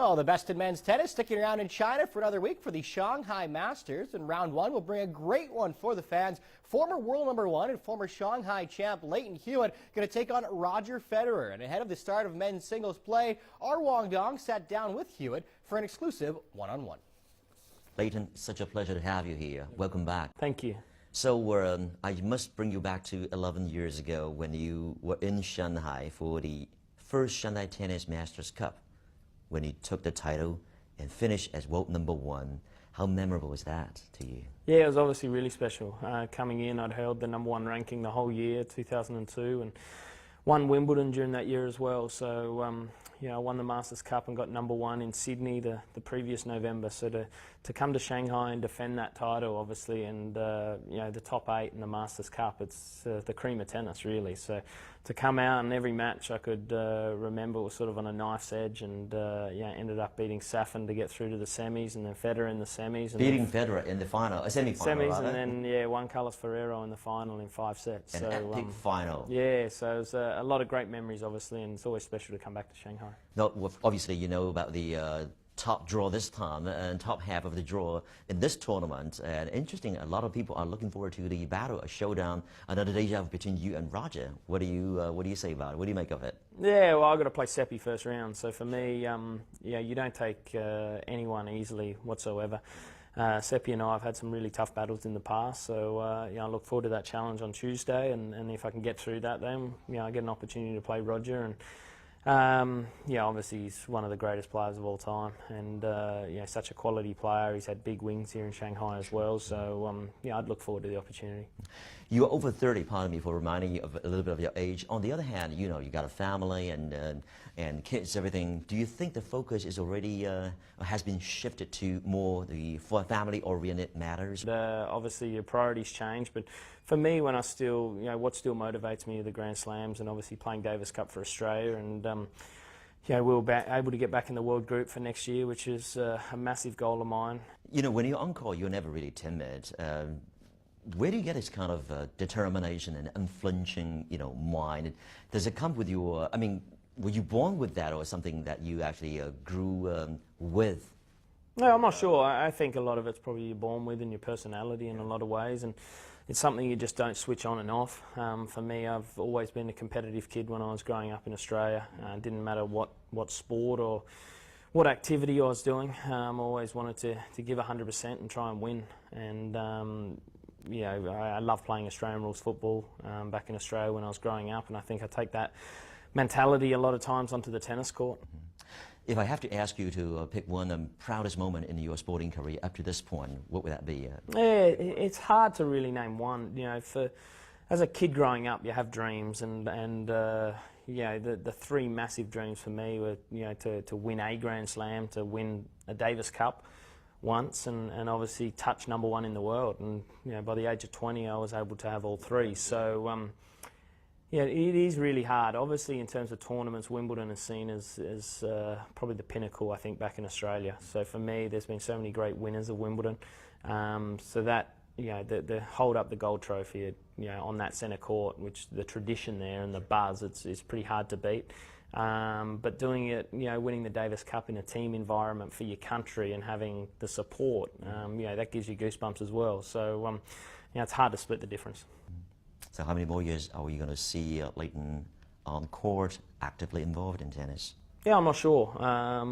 Oh, the best in men's tennis sticking around in China for another week for the Shanghai Masters. And round one will bring a great one for the fans. Former world #1 and former Shanghai champ Lleyton Hewitt going to take on Roger Federer. And ahead of the start of men's singles play, our Wang Dong sat down with Hewitt for an exclusive one-on-one. Lleyton, such a pleasure to have you here. Welcome back. Thank you. So I must bring you back to 11 years ago when you were in Shanghai for the first Shanghai Tennis Masters Cup, when you took the title and finished as world #1. How memorable was that to you? Yeah, it was obviously really special. Coming in, I'd held the #1 ranking the whole year, 2002, and won Wimbledon during that year as well. So, I won the Masters Cup and got #1 in Sydney the previous November. So to come to Shanghai and defend that title, obviously, and the top 8 in the Masters Cup, it's the cream of tennis, really. So to come out and every match I could remember was sort of on a knife's edge, and ended up beating Safin to get through to the semis, and then Federer in the semis. And beating Federer in the final, a semi-final, semis, and then Juan Carlos Ferrero in the final in 5 sets. An epic final. Yeah, so it was a lot of great memories, obviously, and it's always special to come back to Shanghai. Now, obviously, you know about the top draw this time and top half of the draw in this tournament. And interesting, a lot of people are looking forward to the battle, a showdown, another deja vu between you and Roger. What do you say about it? What do you make of it? Yeah, well, I've got to play Seppi first round. So for me, you don't take anyone easily whatsoever. Seppi and I have had some really tough battles in the past, so I look forward to that challenge on Tuesday, and if I can get through that, then I get an opportunity to play Roger. And obviously he's one of the greatest players of all time, and such a quality player. He's had big wings here in Shanghai as well, so I'd look forward to the opportunity. You're over 30, pardon me for reminding you of a little bit of your age. On the other hand, you got a family and kids, everything. Do you think the focus is already has been shifted to more the family-oriented matters? Obviously your priorities change, but for me, when I still, what still motivates me are the Grand Slams, and obviously playing Davis Cup for Australia, and we were able to get back in the world group for next year, which is a massive goal of mine. When you're on court, you're never really timid. Where do you get this kind of determination and unflinching, mind? Does it come with your? I mean, were you born with that, or something that you actually grew with? No, I'm not sure. I think a lot of it's probably you're born with in your personality in a lot of ways, and it's something you just don't switch on and off. For me, I've always been a competitive kid when I was growing up in Australia. It didn't matter what sport or what activity I was doing. I always wanted to give 100% and try and win. And I love playing Australian rules football back in Australia when I was growing up, and I think I take that mentality a lot of times onto the tennis court. If I have to ask you to pick one proudest moment in your sporting career up to this point, what would that be? It's hard to really name one. As a kid growing up, you have dreams, and the 3 massive dreams for me were to win a Grand Slam, to win a Davis Cup once, and obviously touch #1 in the world. And by the age of 20, I was able to have all 3. So. It is really hard. Obviously, in terms of tournaments, Wimbledon is seen as probably the pinnacle, I think, back in Australia. So for me, there's been so many great winners of Wimbledon. So that, the hold up the gold trophy, on that centre court, which the tradition there and the buzz, it's pretty hard to beat. But doing it, winning the Davis Cup in a team environment for your country and having the support, that gives you goosebumps as well. So, it's hard to split the difference. So how many more years are we going to see Lleyton on court, actively involved in tennis? Yeah, I'm not sure. I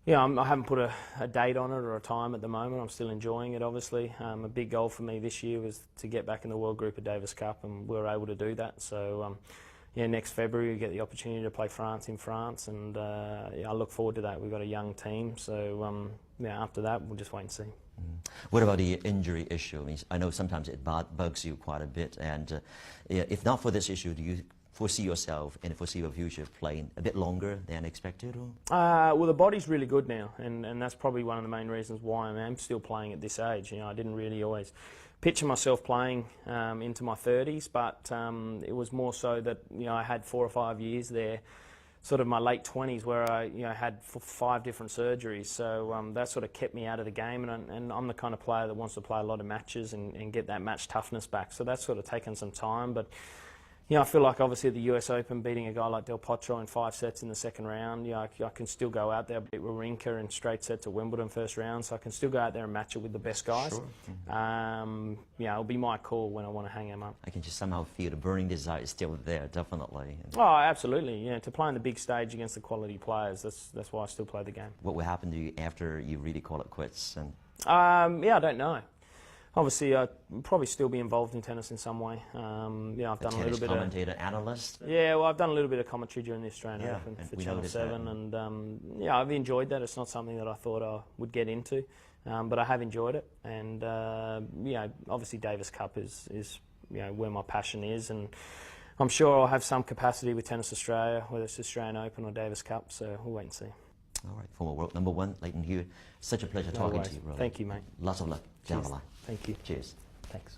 haven't put a date on it or a time at the moment. I'm still enjoying it, obviously. A big goal for me this year was to get back in the world group of Davis Cup, and we were able to do that. So, next February we get the opportunity to play France in France, and I look forward to that. We've got a young team, so after that we'll just wait and see. What about the injury issue? I know sometimes it bugs you quite a bit, and if not for this issue, do you foresee yourself in the foreseeable future playing a bit longer than expected? Well, the body's really good now, and that's probably one of the main reasons why I am still playing at this age. I didn't really always picture myself playing into my 30s, but it was more so that I had 4 or 5 years there, sort of my late 20s, where I had 5 different surgeries. So that sort of kept me out of the game, and I'm the kind of player that wants to play a lot of matches and get that match toughness back. So that's sort of taken some time, but I feel like obviously at the US Open, beating a guy like Del Potro in 5 sets in the second round, I can still go out there, beat Wawrinka in straight sets at Wimbledon first round, so I can still go out there and match it with the best guys. Sure. It'll be my call when I want to hang him up. I can just somehow feel the burning desire is still there, definitely. Oh, absolutely. To play on the big stage against the quality players, that's why I still play the game. What will happen to you after you really call it quits? And I don't know. Obviously, I'd probably still be involved in tennis in some way. I've done a little bit commentator, analyst. Yeah, well, I've done a little bit of commentary during the Australian Open for Channel 7, that. and I've enjoyed that. It's not something that I thought I would get into, but I have enjoyed it. And obviously, Davis Cup is where my passion is, and I'm sure I'll have some capacity with Tennis Australia, whether it's Australian Open or Davis Cup. So we'll wait and see. All right, former world number 1, Lleyton Hewitt. Such a pleasure talking to you, brother. Thank you, mate. Lots of luck down the line. Thank you. Cheers. Thanks.